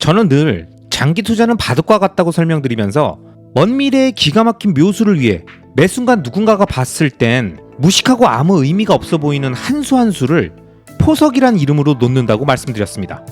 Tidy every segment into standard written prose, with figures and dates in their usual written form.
저는 늘 장기 투자는 바둑과 같다고 설명드리면서 먼 미래의 기가 막힌 묘수를 위해 매 순간 누군가가 봤을 땐 무식하고 아무 의미가 없어 보이는 한 수 한 수를 포석이란 이름으로 놓는다고 말씀드렸습니다.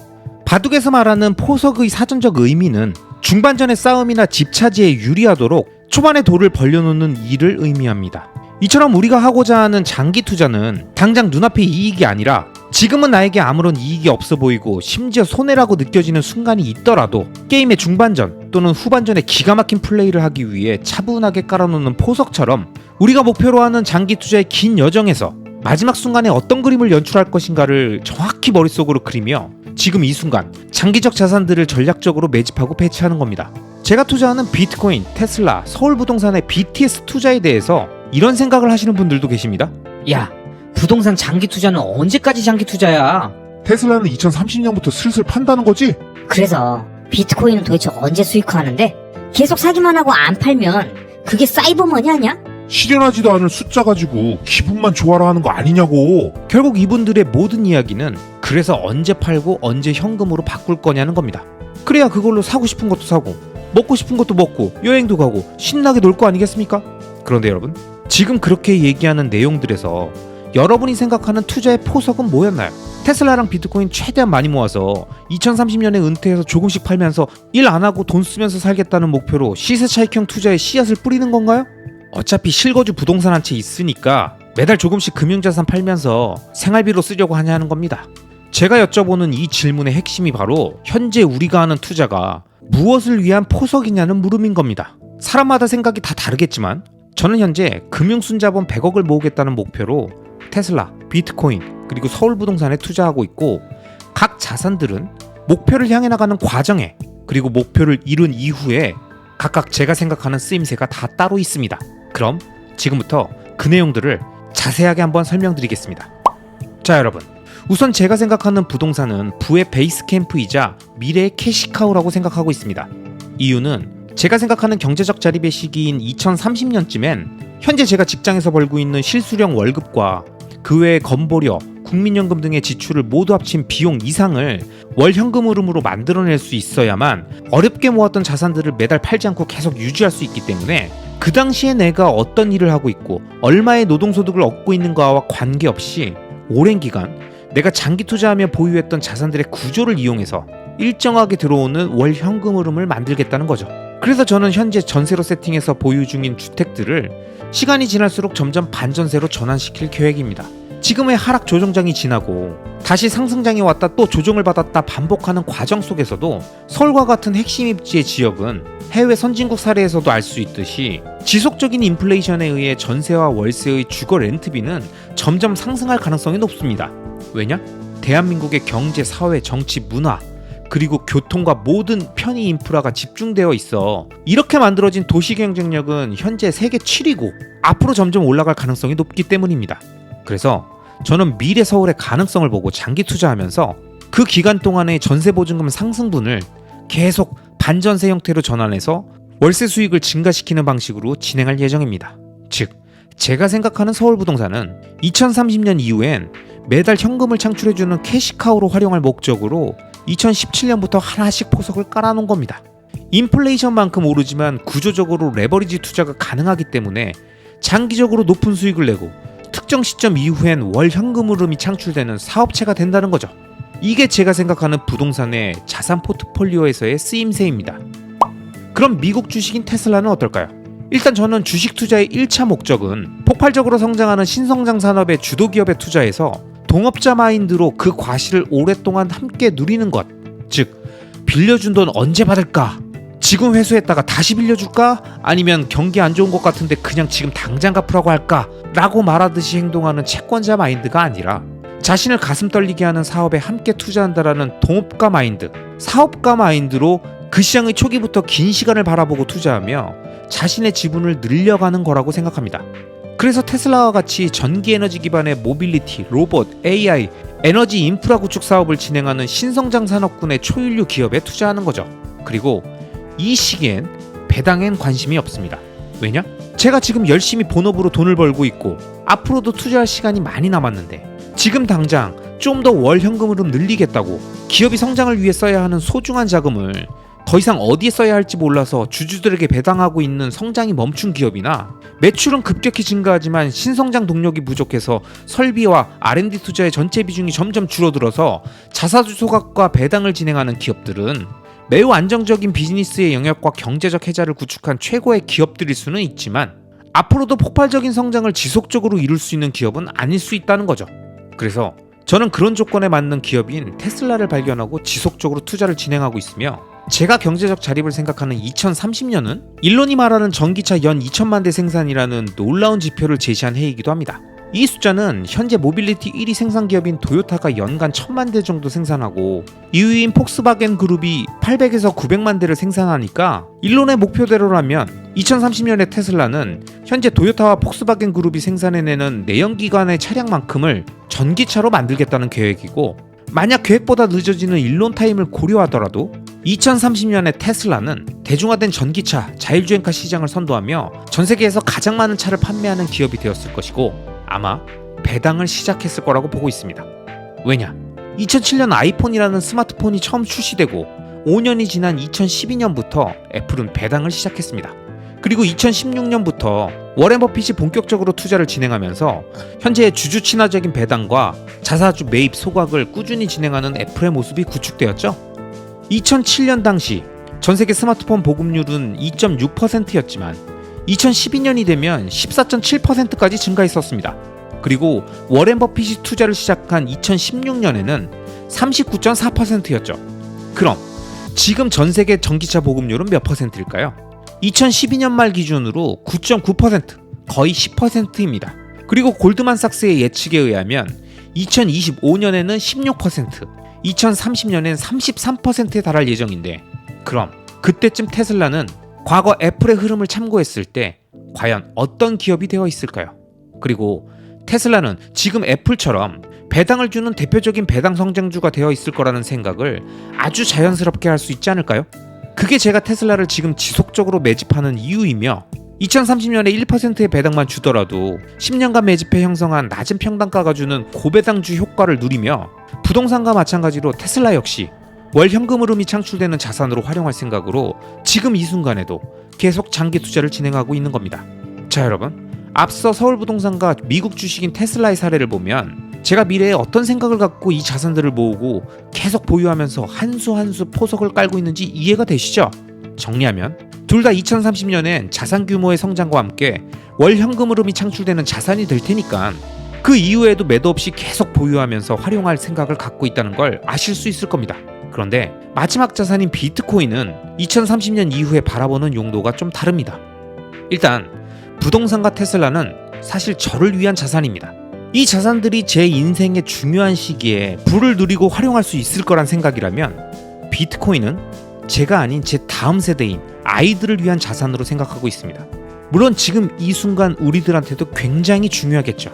바둑에서 말하는 포석의 사전적 의미는 중반전의 싸움이나 집차지에 유리하도록 초반에 돌을 벌려놓는 일을 의미합니다. 이처럼 우리가 하고자 하는 장기 투자는 당장 눈앞의 이익이 아니라 지금은 나에게 아무런 이익이 없어 보이고 심지어 손해라고 느껴지는 순간이 있더라도 게임의 중반전 또는 후반전에 기가 막힌 플레이를 하기 위해 차분하게 깔아놓는 포석처럼 우리가 목표로 하는 장기 투자의 긴 여정에서 마지막 순간에 어떤 그림을 연출할 것인가를 정확히 머릿속으로 그리며 지금 이 순간 장기적 자산들을 전략적으로 매집하고 배치하는 겁니다. 제가 투자하는 비트코인, 테슬라, 서울부동산의 BTS 투자에 대해서 이런 생각을 하시는 분들도 계십니다. 야, 부동산 장기 투자는 언제까지 장기 투자야? 테슬라는 2030년부터 슬슬 판다는 거지? 그래서 비트코인은 도대체 언제 수익화하는데? 계속 사기만 하고 안 팔면 그게 사이버머니 아니야? 실현하지도 않을 숫자 가지고 기분만 좋아라 하는 거 아니냐고. 결국 이분들의 모든 이야기는 그래서 언제 팔고 언제 현금으로 바꿀 거냐는 겁니다. 그래야 그걸로 사고 싶은 것도 사고 먹고 싶은 것도 먹고 여행도 가고 신나게 놀 거 아니겠습니까? 그런데 여러분, 지금 그렇게 얘기하는 내용들에서 여러분이 생각하는 투자의 포석은 뭐였나요? 테슬라랑 비트코인 최대한 많이 모아서 2030년에 은퇴해서 조금씩 팔면서 일 안 하고 돈 쓰면서 살겠다는 목표로 시세 차익형 투자의 씨앗을 뿌리는 건가요? 어차피 실거주 부동산 한 채 있으니까 매달 조금씩 금융자산 팔면서 생활비로 쓰려고 하냐는 겁니다. 제가 여쭤보는 이 질문의 핵심이 바로 현재 우리가 하는 투자가 무엇을 위한 포석이냐는 물음인 겁니다. 사람마다 생각이 다 다르겠지만 저는 현재 금융순자본 100억을 모으겠다는 목표로 테슬라, 비트코인, 그리고 서울부동산에 투자하고 있고 각 자산들은 목표를 향해 나가는 과정에 그리고 목표를 이룬 이후에 각각 제가 생각하는 쓰임새가 다 따로 있습니다. 그럼 지금부터 그 내용들을 자세하게 한번 설명드리겠습니다. 자, 여러분, 우선 제가 생각하는 부동산은 부의 베이스 캠프이자 미래의 캐시카우라고 생각하고 있습니다. 이유는 제가 생각하는 경제적 자립의 시기인 2030년쯤엔 현재 제가 직장에서 벌고 있는 실수령 월급과 그 외의 건보료, 국민연금 등의 지출을 모두 합친 비용 이상을 월 현금 흐름으로 만들어낼 수 있어야만 어렵게 모았던 자산들을 매달 팔지 않고 계속 유지할 수 있기 때문에 그 당시에 내가 어떤 일을 하고 있고 얼마의 노동소득을 얻고 있는가와 관계없이 오랜 기간 내가 장기 투자하며 보유했던 자산들의 구조를 이용해서 일정하게 들어오는 월 현금 흐름을 만들겠다는 거죠. 그래서 저는 현재 전세로 세팅해서 보유 중인 주택들을 시간이 지날수록 점점 반전세로 전환시킬 계획입니다. 지금의 하락 조정장이 지나고 다시 상승장이 왔다 또 조정을 받았다 반복하는 과정 속에서도 서울과 같은 핵심 입지의 지역은 해외 선진국 사례에서도 알 수 있듯이 지속적인 인플레이션에 의해 전세와 월세의 주거 렌트비는 점점 상승할 가능성이 높습니다. 왜냐? 대한민국의 경제, 사회, 정치, 문화 그리고 교통과 모든 편의 인프라가 집중되어 있어 이렇게 만들어진 도시 경쟁력은 현재 세계 7위고 앞으로 점점 올라갈 가능성이 높기 때문입니다. 그래서 저는 미래 서울의 가능성을 보고 장기 투자하면서 그 기간 동안의 전세 보증금 상승분을 계속 반전세 형태로 전환해서 월세 수익을 증가시키는 방식으로 진행할 예정입니다. 즉, 제가 생각하는 서울부동산은 2030년 이후엔 매달 현금을 창출해주는 캐시카우로 활용할 목적으로 2017년부터 하나씩 포석을 깔아놓은 겁니다. 인플레이션만큼 오르지만 구조적으로 레버리지 투자가 가능하기 때문에 장기적으로 높은 수익을 내고 특정 시점 이후엔 월 현금 흐름이 창출되는 사업체가 된다는 거죠. 이게 제가 생각하는 부동산의 자산 포트폴리오에서의 쓰임새입니다. 그럼 미국 주식인 테슬라는 어떨까요? 일단 저는 주식 투자의 1차 목적은 폭발적으로 성장하는 신성장 산업의 주도 기업에 투자해서 동업자 마인드로 그 과실을 오랫동안 함께 누리는 것. 즉, 빌려준 돈 언제 받을까? 지금 회수했다가 다시 빌려줄까? 아니면 경기 안 좋은 것 같은데 그냥 지금 당장 갚으라고 할까? 라고 말하듯이 행동하는 채권자 마인드가 아니라 자신을 가슴 떨리게 하는 사업에 함께 투자한다라는 동업가 마인드, 사업가 마인드로 그 시장의 초기부터 긴 시간을 바라보고 투자하며 자신의 지분을 늘려가는 거라고 생각합니다. 그래서 테슬라와 같이 전기에너지 기반의 모빌리티, 로봇, AI, 에너지 인프라 구축 사업을 진행하는 신성장 산업군의 초일류 기업에 투자하는 거죠. 그리고 이 시기엔 배당엔 관심이 없습니다. 왜냐? 제가 지금 열심히 본업으로 돈을 벌고 있고 앞으로도 투자할 시간이 많이 남았는데 지금 당장 좀 더 월 현금 흐름 늘리겠다고 기업이 성장을 위해 써야 하는 소중한 자금을 더 이상 어디에 써야 할지 몰라서 주주들에게 배당하고 있는 성장이 멈춘 기업이나 매출은 급격히 증가하지만 신성장 동력이 부족해서 설비와 R&D 투자의 전체 비중이 점점 줄어들어서 자사주 소각과 배당을 진행하는 기업들은 매우 안정적인 비즈니스의 영역과 경제적 혜자를 구축한 최고의 기업들일 수는 있지만 앞으로도 폭발적인 성장을 지속적으로 이룰 수 있는 기업은 아닐 수 있다는 거죠. 그래서 저는 그런 조건에 맞는 기업인 테슬라를 발견하고 지속적으로 투자를 진행하고 있으며 제가 경제적 자립을 생각하는 2030년은 일론이 말하는 전기차 연 2천만 대 생산이라는 놀라운 지표를 제시한 해이기도 합니다. 이 숫자는 현재 모빌리티 1위 생산 기업인 도요타가 연간 1000만 대 정도 생산하고 2위인 폭스바겐 그룹이 800에서 900만 대를 생산하니까 일론의 목표대로라면 2030년에 테슬라는 현재 도요타와 폭스바겐 그룹이 생산해내는 내연기관의 차량만큼을 전기차로 만들겠다는 계획이고, 만약 계획보다 늦어지는 일론 타임을 고려하더라도 2030년에 테슬라는 대중화된 전기차, 자율주행카 시장을 선도하며 전 세계에서 가장 많은 차를 판매하는 기업이 되었을 것이고 아마 배당을 시작했을 거라고 보고 있습니다. 왜냐? 2007년 아이폰이라는 스마트폰이 처음 출시되고 5년이 지난 2012년부터 애플은 배당을 시작했습니다. 그리고 2016년부터 워렌 버핏이 본격적으로 투자를 진행하면서 현재의 주주 친화적인 배당과 자사주 매입 소각을 꾸준히 진행하는 애플의 모습이 구축되었죠. 2007년 당시 전 세계 스마트폰 보급률은 2.6%였지만 2012년이 되면 14.7%까지 증가했었습니다. 그리고 워렌 버핏이 투자를 시작한 2016년에는 39.4%였죠. 그럼 지금 전 세계 전기차 보급률은 몇 퍼센트일까요? 2012년 말 기준으로 9.9%, 거의 10%입니다. 그리고 골드만삭스의 예측에 의하면 2025년에는 16%, 2030년엔 33%에 달할 예정인데, 그럼 그때쯤 테슬라는 과거 애플의 흐름을 참고했을 때 과연 어떤 기업이 되어 있을까요? 그리고 테슬라는 지금 애플처럼 배당을 주는 대표적인 배당 성장주가 되어 있을 거라는 생각을 아주 자연스럽게 할 수 있지 않을까요? 그게 제가 테슬라를 지금 지속적으로 매집하는 이유이며, 2030년에 1%의 배당만 주더라도 10년간 매집해 형성한 낮은 평단가가 주는 고배당주 효과를 누리며 부동산과 마찬가지로 테슬라 역시 월 현금 흐름이 창출되는 자산으로 활용할 생각으로 지금 이 순간에도 계속 장기 투자를 진행하고 있는 겁니다. 자, 여러분, 앞서 서울부동산과 미국 주식인 테슬라의 사례를 보면 제가 미래에 어떤 생각을 갖고 이 자산들을 모으고 계속 보유하면서 한 수 한 수 포석을 깔고 있는지 이해가 되시죠? 정리하면 둘 다 2030년엔 자산 규모의 성장과 함께 월 현금 흐름이 창출되는 자산이 될 테니까 그 이후에도 매도 없이 계속 보유하면서 활용할 생각을 갖고 있다는 걸 아실 수 있을 겁니다. 그런데 마지막 자산인 비트코인은 2030년 이후에 바라보는 용도가 좀 다릅니다. 일단 부동산과 테슬라는 사실 저를 위한 자산입니다. 이 자산들이 제 인생의 중요한 시기에 부를 누리고 활용할 수 있을 거란 생각이라면 비트코인은 제가 아닌 제 다음 세대인 아이들을 위한 자산으로 생각하고 있습니다. 물론 지금 이 순간 우리들한테도 굉장히 중요하겠죠.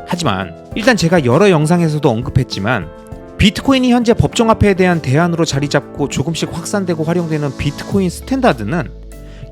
하지만 일단 제가 여러 영상에서도 언급했지만 비트코인이 현재 법정화폐에 대한 대안으로 자리 잡고 조금씩 확산되고 활용되는 비트코인 스탠다드는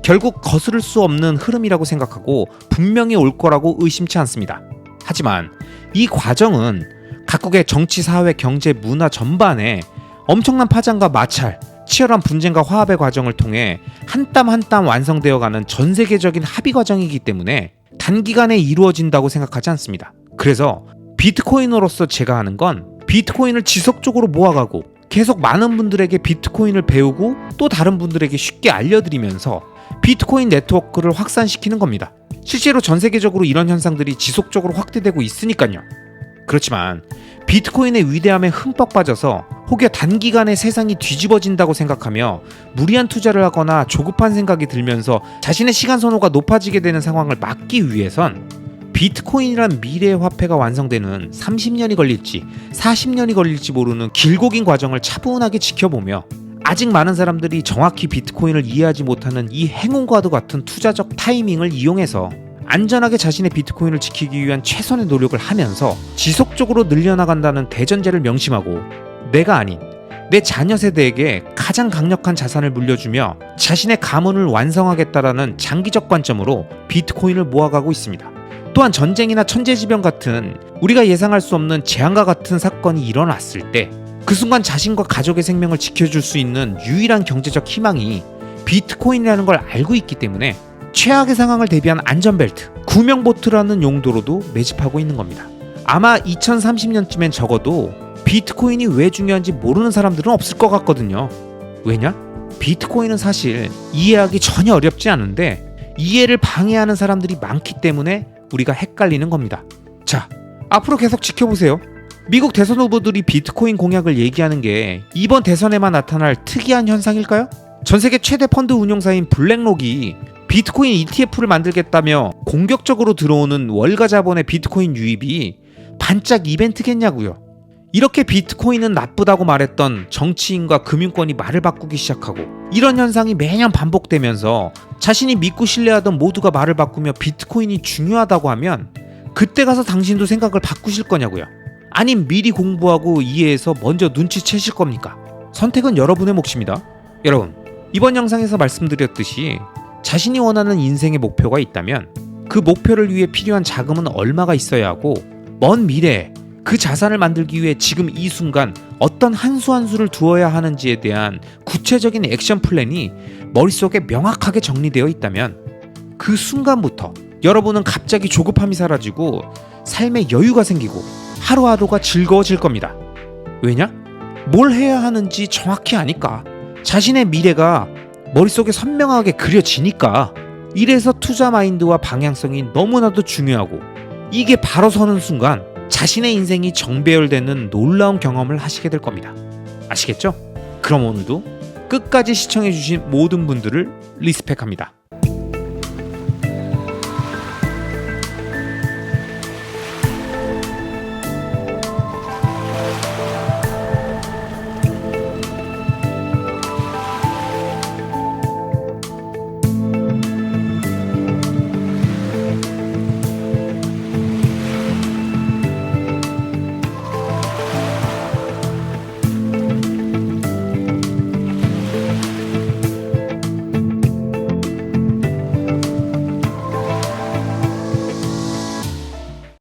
결국 거스를 수 없는 흐름이라고 생각하고 분명히 올 거라고 의심치 않습니다. 하지만 이 과정은 각국의 정치, 사회, 경제, 문화 전반에 엄청난 파장과 마찰, 치열한 분쟁과 화합의 과정을 통해 한 땀 한 땀 완성되어가는 전 세계적인 합의 과정이기 때문에 단기간에 이루어진다고 생각하지 않습니다. 그래서 비트코이너로서 제가 하는 건 비트코인을 지속적으로 모아가고 계속 많은 분들에게 비트코인을 배우고 또 다른 분들에게 쉽게 알려드리면서 비트코인 네트워크를 확산시키는 겁니다. 실제로 전 세계적으로 이런 현상들이 지속적으로 확대되고 있으니까요. 그렇지만 비트코인의 위대함에 흠뻑 빠져서 혹여 단기간에 세상이 뒤집어진다고 생각하며 무리한 투자를 하거나 조급한 생각이 들면서 자신의 시간 선호가 높아지게 되는 상황을 막기 위해선 비트코인이란 미래의 화폐가 완성되는 30년이 걸릴지 40년이 걸릴지 모르는 길고 긴 과정을 차분하게 지켜보며 아직 많은 사람들이 정확히 비트코인을 이해하지 못하는 이 행운과도 같은 투자적 타이밍을 이용해서 안전하게 자신의 비트코인을 지키기 위한 최선의 노력을 하면서 지속적으로 늘려나간다는 대전제를 명심하고 내가 아닌 내 자녀 세대에게 가장 강력한 자산을 물려주며 자신의 가문을 완성하겠다라는 장기적 관점으로 비트코인을 모아가고 있습니다. 또한 전쟁이나 천재지변 같은 우리가 예상할 수 없는 재앙과 같은 사건이 일어났을 때 그 순간 자신과 가족의 생명을 지켜줄 수 있는 유일한 경제적 희망이 비트코인이라는 걸 알고 있기 때문에 최악의 상황을 대비한 안전벨트, 구명보트라는 용도로도 매집하고 있는 겁니다. 아마 2030년쯤엔 적어도 비트코인이 왜 중요한지 모르는 사람들은 없을 것 같거든요. 왜냐? 비트코인은 사실 이해하기 전혀 어렵지 않은데 이해를 방해하는 사람들이 많기 때문에 우리가 헷갈리는 겁니다. 자, 앞으로 계속 지켜보세요. 미국 대선 후보들이 비트코인 공약을 얘기하는 게 이번 대선에만 나타날 특이한 현상일까요? 전 세계 최대 펀드 운용사인 블랙록이 비트코인 ETF를 만들겠다며 공격적으로 들어오는 월가 자본의 비트코인 유입이 반짝 이벤트겠냐고요. 이렇게 비트코인은 나쁘다고 말했던 정치인과 금융권이 말을 바꾸기 시작하고 이런 현상이 매년 반복되면서 자신이 믿고 신뢰하던 모두가 말을 바꾸며 비트코인이 중요하다고 하면 그때 가서 당신도 생각을 바꾸실 거냐고요. 아님 미리 공부하고 이해해서 먼저 눈치채실 겁니까? 선택은 여러분의 몫입니다. 여러분, 이번 영상에서 말씀드렸듯이 자신이 원하는 인생의 목표가 있다면 그 목표를 위해 필요한 자금은 얼마가 있어야 하고 먼 미래에 그 자산을 만들기 위해 지금 이 순간 어떤 한 수 한 수를 두어야 하는지에 대한 구체적인 액션 플랜이 머릿속에 명확하게 정리되어 있다면 그 순간부터 여러분은 갑자기 조급함이 사라지고 삶에 여유가 생기고 하루하루가 즐거워질 겁니다. 왜냐? 뭘 해야 하는지 정확히 아니까. 자신의 미래가 머릿속에 선명하게 그려지니까. 이래서 투자 마인드와 방향성이 너무나도 중요하고 이게 바로 서는 순간 자신의 인생이 정배열되는 놀라운 경험을 하시게 될 겁니다. 아시겠죠? 그럼 오늘도 끝까지 시청해주신 모든 분들을 리스펙합니다.